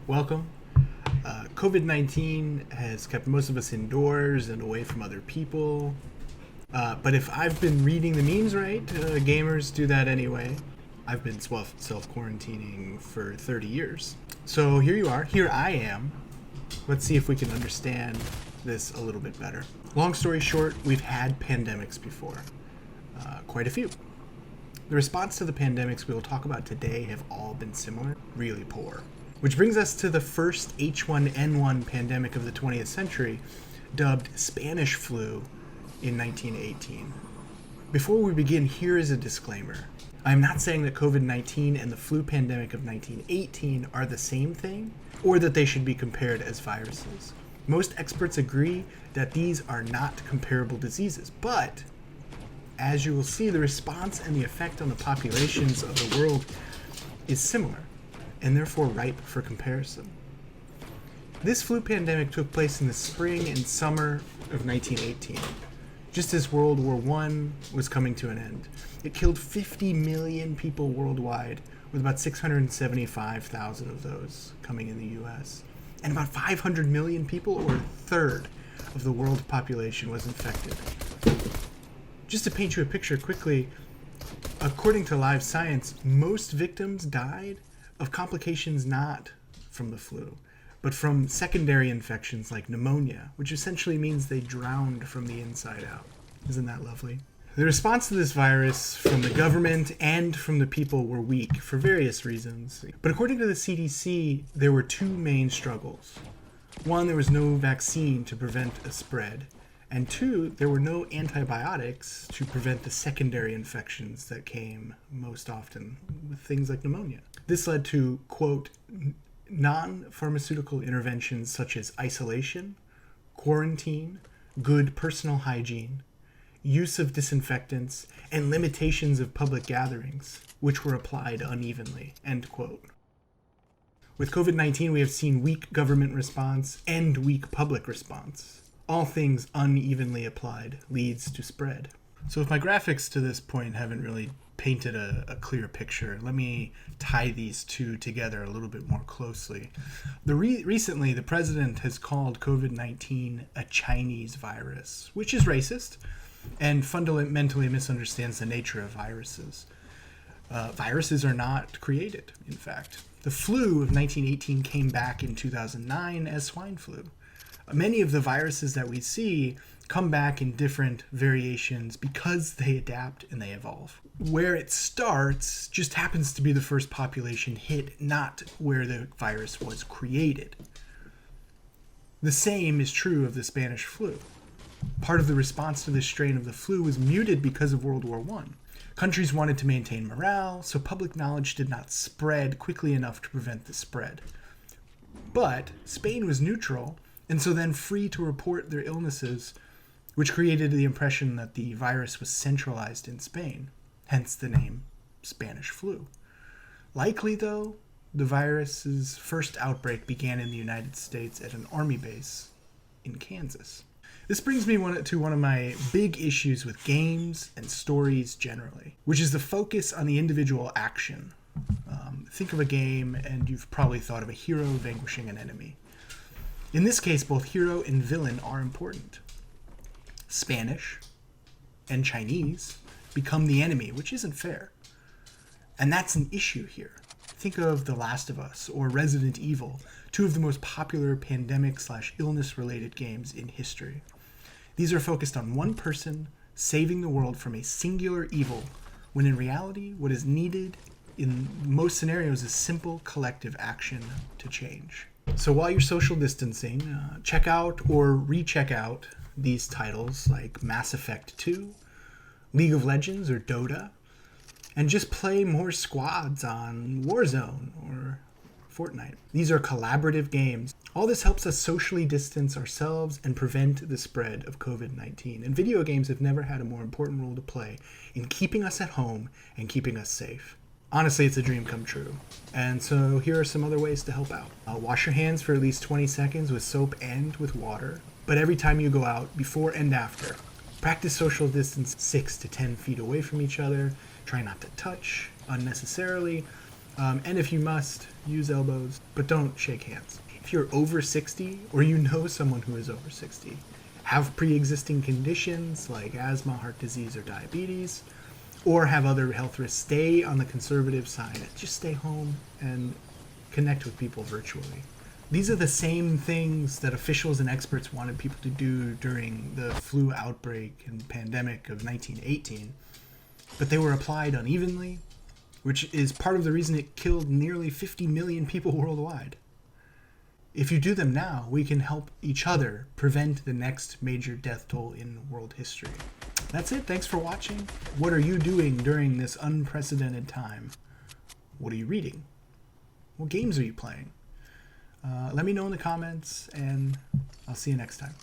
Welcome. COVID-19 has kept most of us indoors and away from other people. But if I've been reading the memes right, gamers do that anyway. I've been self-quarantining for 30 years. So here you are. Here I am. Let's see if we can understand this a little bit better. Long story short, we've had pandemics before. Quite a few. The response to the pandemics we will talk about today have all been similar, really poor. Which brings us to the first H1N1 pandemic of the 20th century, dubbed Spanish flu in 1918. Before we begin, here is a disclaimer. I am not saying that COVID-19 and the flu pandemic of 1918 are the same thing, or that they should be compared as viruses. Most experts agree that these are not comparable diseases, but as you will see, the response and the effect on the populations of the world is similar, and therefore ripe for comparison. This flu pandemic took place in the spring and summer of 1918, just as World War I was coming to an end. It killed 50 million people worldwide, with about 675,000 of those coming in the US. And about 500 million people, or a third of the world population, was infected. Just to paint you a picture quickly, according to Live Science, most victims died of complications not from the flu, but from secondary infections like pneumonia, which essentially means they drowned from the inside out. Isn't that lovely? The response to this virus from the government and from the people were weak for various reasons. But according to the CDC, there were two main struggles. One, there was no vaccine to prevent a spread. And two, there were no antibiotics to prevent the secondary infections that came most often with things like pneumonia. This led to, quote, non-pharmaceutical interventions such as isolation, quarantine, good personal hygiene, use of disinfectants, and limitations of public gatherings, which were applied unevenly, end quote. With COVID-19, we have seen weak government response and weak public response. All things unevenly applied leads to spread. So if my graphics to this point haven't really painted a clear picture, let me tie these two together a little bit more closely. Recently, the president has called COVID-19 a Chinese virus, which is racist and fundamentally misunderstands the nature of viruses. Viruses are not created, in fact. The flu of 1918 came back in 2009 as swine flu. Many of the viruses that we see come back in different variations because they adapt and they evolve. Where it starts just happens to be the first population hit, not where the virus was created. The same is true of the Spanish flu. Part of the response to this strain of the flu was muted because of World War I. Countries wanted to maintain morale, so public knowledge did not spread quickly enough to prevent the spread. But Spain was neutral, and so then free to report their illnesses, which created the impression that the virus was centralized in Spain, hence the name Spanish flu. Likely, though, the virus's first outbreak began in the United States at an army base in Kansas. This brings me to one of my big issues with games and stories generally, which is the focus on the individual action. Think of a game, and you've probably thought of a hero vanquishing an enemy. In this case, both hero and villain are important. Spanish and Chinese become the enemy, which isn't fair. And that's an issue here. Think of The Last of Us or Resident Evil, two of the most popular pandemic/illness-related games in history. These are focused on one person saving the world from a singular evil, when in reality, what is needed in most scenarios is simple collective action to change. So while you're social distancing, check out or recheck out these titles like Mass Effect 2, League of Legends or Dota, and just play more squads on Warzone or Fortnite. These are collaborative games. All this helps us socially distance ourselves and prevent the spread of COVID-19. And video games have never had a more important role to play in keeping us at home and keeping us safe. Honestly, it's a dream come true. And so here are some other ways to help out. Wash your hands for at least 20 seconds with soap and with water. But every time you go out, before and after, practice social distance 6 to 10 feet away from each other. Try not to touch unnecessarily. And if you must, use elbows, but don't shake hands. If you're over 60, or you know someone who is over 60, have pre-existing conditions like asthma, heart disease, or diabetes, or have other health risks, stay on the conservative side. Just stay home and connect with people virtually. These are the same things that officials and experts wanted people to do during the flu outbreak and pandemic of 1918, but they were applied unevenly, which is part of the reason it killed nearly 50 million people worldwide. If you do them now, we can help each other prevent the next major death toll in world history. That's it. Thanks for watching. What are you doing during this unprecedented time? What are you reading? What games are you playing? Let me know in the comments, and I'll see you next time.